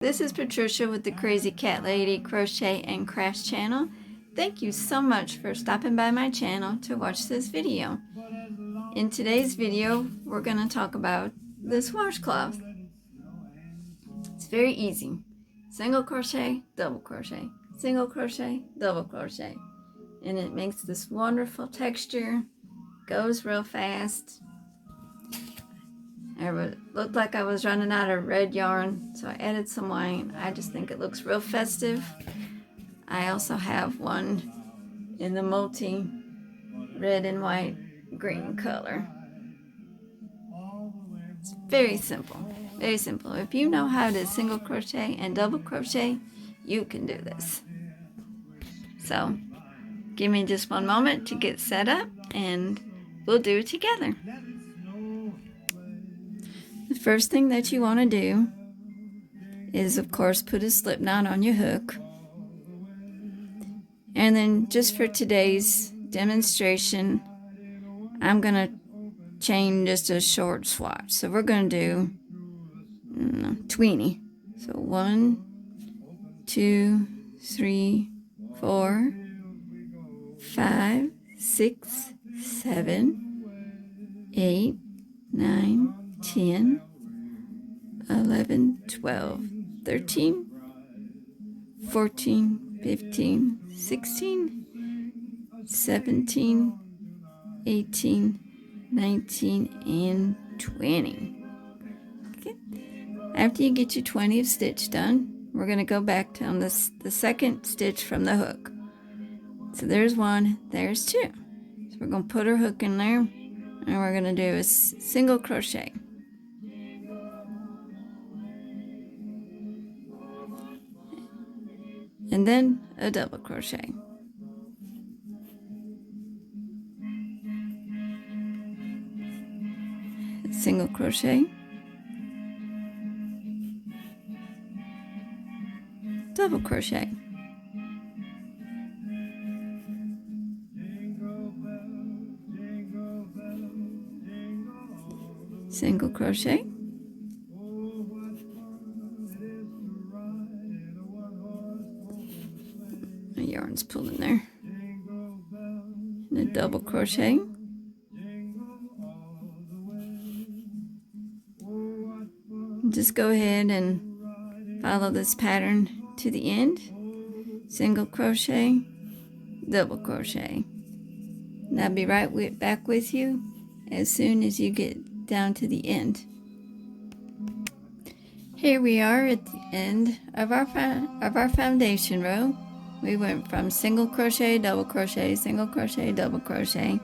This is Patricia with the Crazy Cat Lady Crochet and Crafts channel. Thank you so much for stopping by my channel to watch this video. In today's video, we're going to talk about this washcloth. It's very easy. Single crochet, double crochet, single crochet, double crochet. And it makes this wonderful texture, goes real fast. It looked like I was running out of red yarn, so I added some white. I just think it looks real festive. I also have one in the multi red and white green color. It's very simple, very simple. If you know how to single crochet and double crochet, you can do this. So give me just one moment to get set up and we'll do it together. The first thing that you want to do is, of course, put a slip knot on your hook. And then just for today's demonstration, I'm going to chain just a short swatch. So we're going to do 20. So 1, 2, 3, 4, 5, 6, 7, 8, 9, 10, 11, 12, 13, 14, 15, 16, 17, 18, 19, and 20. Okay. After you get your 20th stitch done, we're going to go back to on the second stitch from the hook. So there's one, there's two. So we're going to put our hook in there, and we're going to do a single crochet. And then a double crochet. Single crochet, double crochet, single crochet, my yarn's pulled in there, and a double crochet, just go ahead and follow this pattern to the end. Single crochet, double crochet. And I'll be right back with you as soon as you get down to the end. Here we are at the end of our foundation row. We went from single crochet, double crochet, single crochet, double crochet,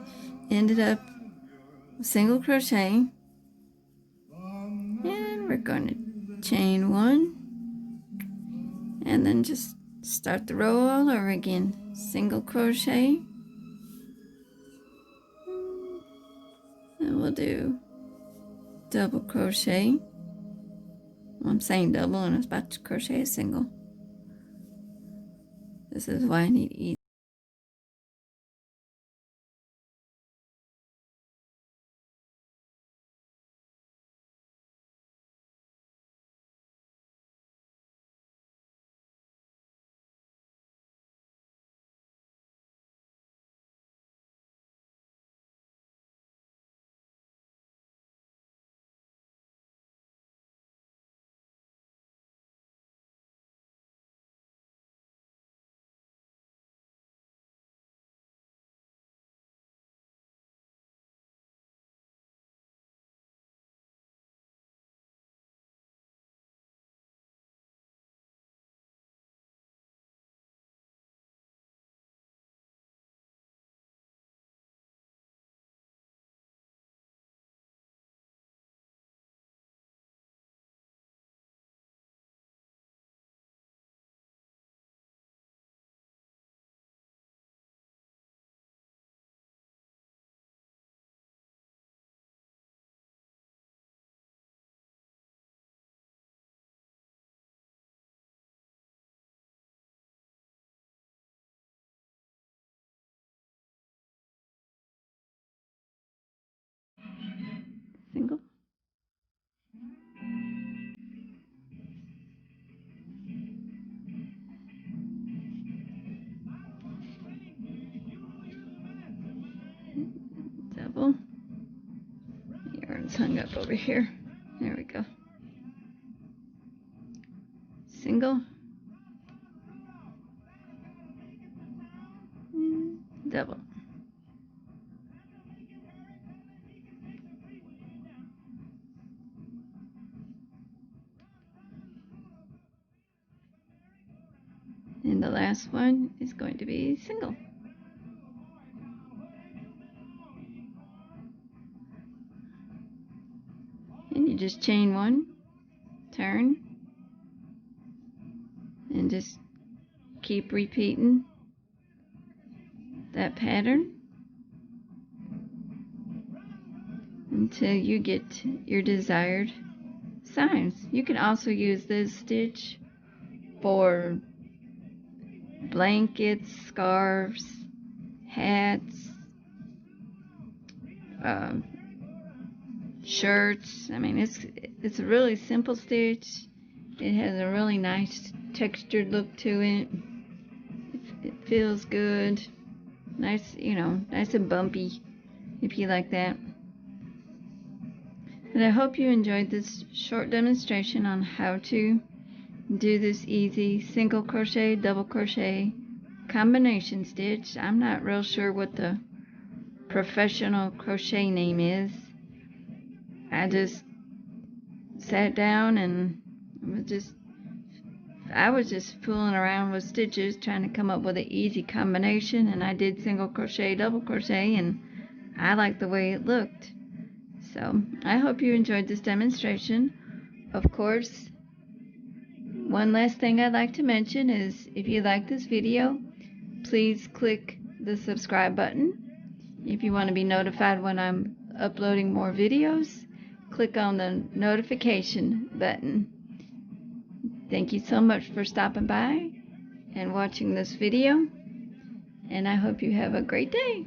ended up single crochet, and we're going to chain one, and then just start the row all over again. Single crochet, and we'll do double crochet. Well, I'm saying double and I was about to crochet a single. This is why I need ease. Single, hang up over here. There we go. Single, and double. And the last one is going to be single. And you just chain one, turn, and just keep repeating that pattern until you get your desired size. You can also use this stitch for blankets, scarves, hats, shirts. I mean, it's a really simple stitch. It has a really nice textured look to it. It feels good. Nice, you know, nice and bumpy, if you like that. And I hope you enjoyed this short demonstration on how to do this easy single crochet, double crochet combination stitch. I'm not real sure what the professional crochet name is. I just sat down and I was just fooling around with stitches, trying to come up with an easy combination, and I did single crochet, double crochet, and I liked the way it looked. So I hope you enjoyed this demonstration. Of course, one last thing I'd like to mention is if you like this video, please click the subscribe button. If you want to be notified when I'm uploading more videos, click on the notification button. Thank you so much for stopping by and watching this video, and I hope you have a great day.